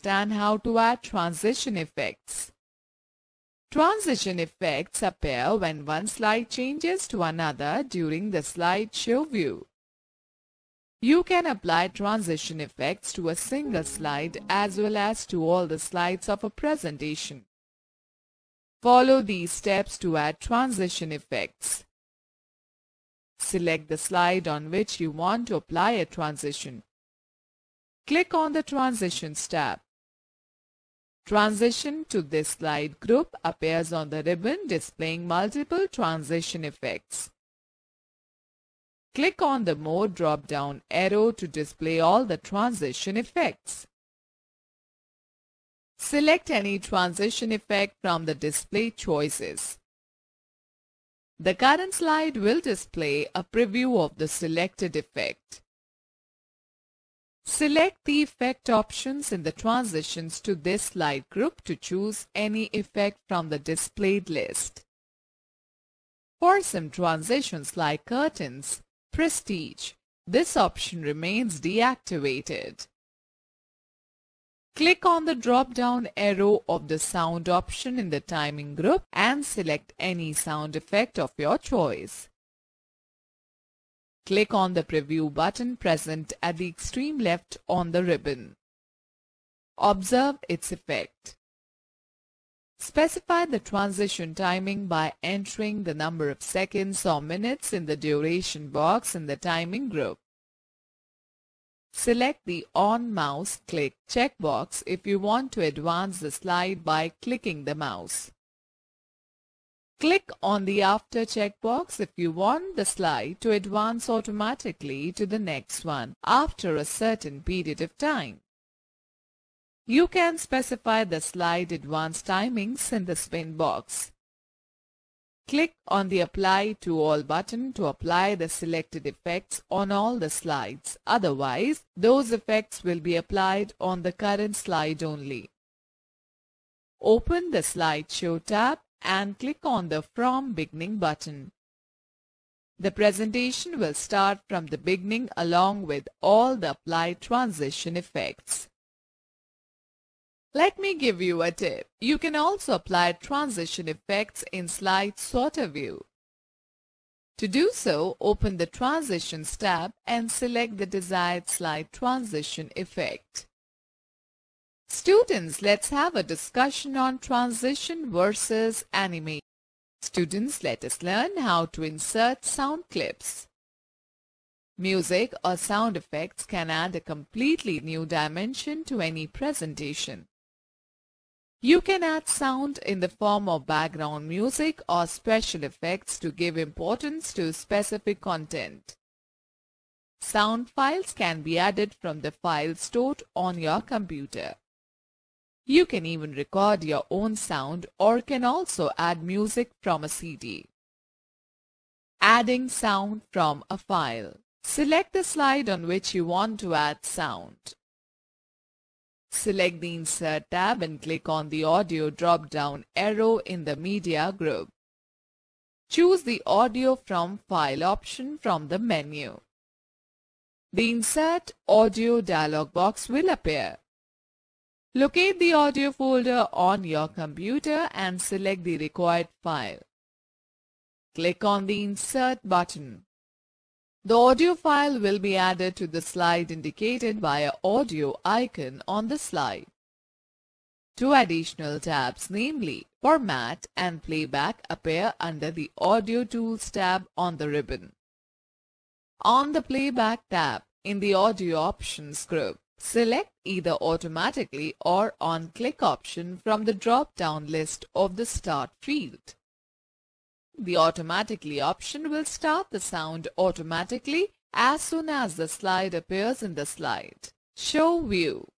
understand how to add transition effects. Transition effects appear when one slide changes to another during the slideshow view. You can apply transition effects to a single slide as well as to all the slides of a presentation. Follow these steps to add transition effects. Select the slide on which you want to apply a transition. Click on the Transitions tab. Transition to this slide group appears on the ribbon displaying multiple transition effects. Click on the More drop-down arrow to display all the transition effects. Select any transition effect from the display choices. The current slide will display a preview of the selected effect. Select the effect options in the transitions to this slide group to choose any effect from the displayed list. For some transitions like curtains, prestige, this option remains deactivated. Click on the drop-down arrow of the sound option in the timing group and select any sound effect of your choice. Click on the preview button present at the extreme left on the ribbon. Observe its effect. Specify the transition timing by entering the number of seconds or minutes in the duration box in the timing group. Select the On Mouse Click checkbox if you want to advance the slide by clicking the mouse. Click on the After checkbox if you want the slide to advance automatically to the next one after a certain period of time. You can specify the slide advance timings in the spin box. Click on the Apply to All button to apply the selected effects on all the slides. Otherwise, those effects will be applied on the current slide only. Open the Slideshow tab and click on the From Beginning button. The presentation will start from the beginning along with all the applied transition effects. Let me give you a tip. You can also apply transition effects in Slide Sorter view. To do so, open the Transitions tab and select the desired slide transition effect. Students, let's have a discussion on transition versus animation. Students, let us learn how to insert sound clips. Music or sound effects can add a completely new dimension to any presentation. You can add sound in the form of background music or special effects to give importance to specific content. Sound files can be added from the files stored on your computer. You can even record your own sound or can also add music from a CD. Adding sound from a file. Select the slide on which you want to add sound. Select the Insert tab and click on the Audio drop-down arrow in the Media group. Choose the Audio from File option from the menu. The Insert Audio dialog box will appear. Locate the audio folder on your computer and select the required file. Click on the Insert button. The audio file will be added to the slide indicated by an audio icon on the slide. Two additional tabs, namely Format and Playback, appear under the Audio Tools tab on the ribbon. On the Playback tab in the Audio Options group, select either Automatically or On-Click option from the drop-down list of the Start field. The Automatically option will start the sound automatically as soon as the slide appears in the slide show view,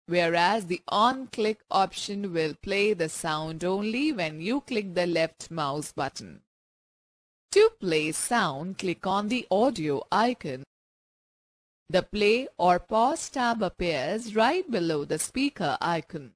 whereas the On-Click option will play the sound only when you click the left mouse button. To play sound, click on the audio icon. The Play or Pause tab appears right below the speaker icon.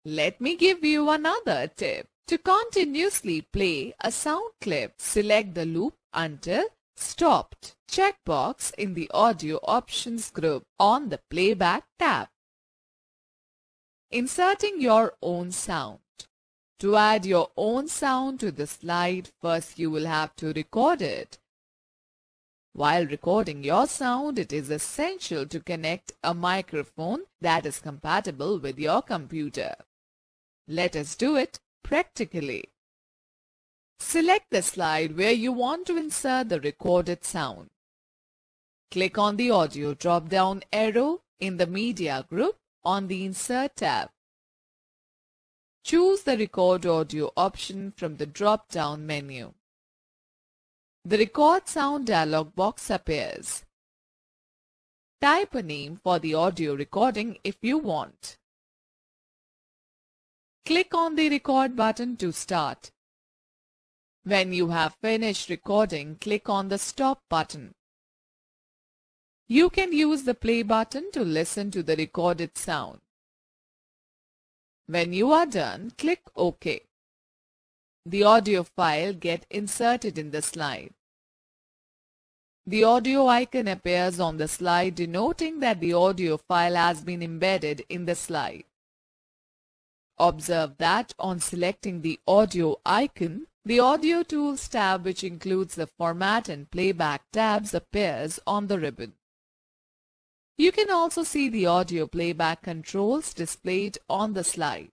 Let me give you another tip. To continuously play a sound clip, select the loop until stopped checkbox in the Audio Options group on the Playback tab. Inserting your own sound. To add your own sound to the slide, first you will have to record it. While recording your sound, it is essential to connect a microphone that is compatible with your computer. Let us do it practically. Select the slide where you want to insert the recorded sound. Click on the Audio drop-down arrow in the Media group on the Insert tab. Choose the Record Audio option from the drop-down menu. The Record Sound dialog box appears. Type a name for the audio recording if you want. Click on the Record button to start. When you have finished recording, click on the Stop button. You can use the Play button to listen to the recorded sound. When you are done, click OK. The audio file gets inserted in the slide. The audio icon appears on the slide denoting that the audio file has been embedded in the slide. Observe that on selecting the audio icon, the Audio Tools tab, which includes the Format and Playback tabs, appears on the ribbon. You can also see the audio playback controls displayed on the slide.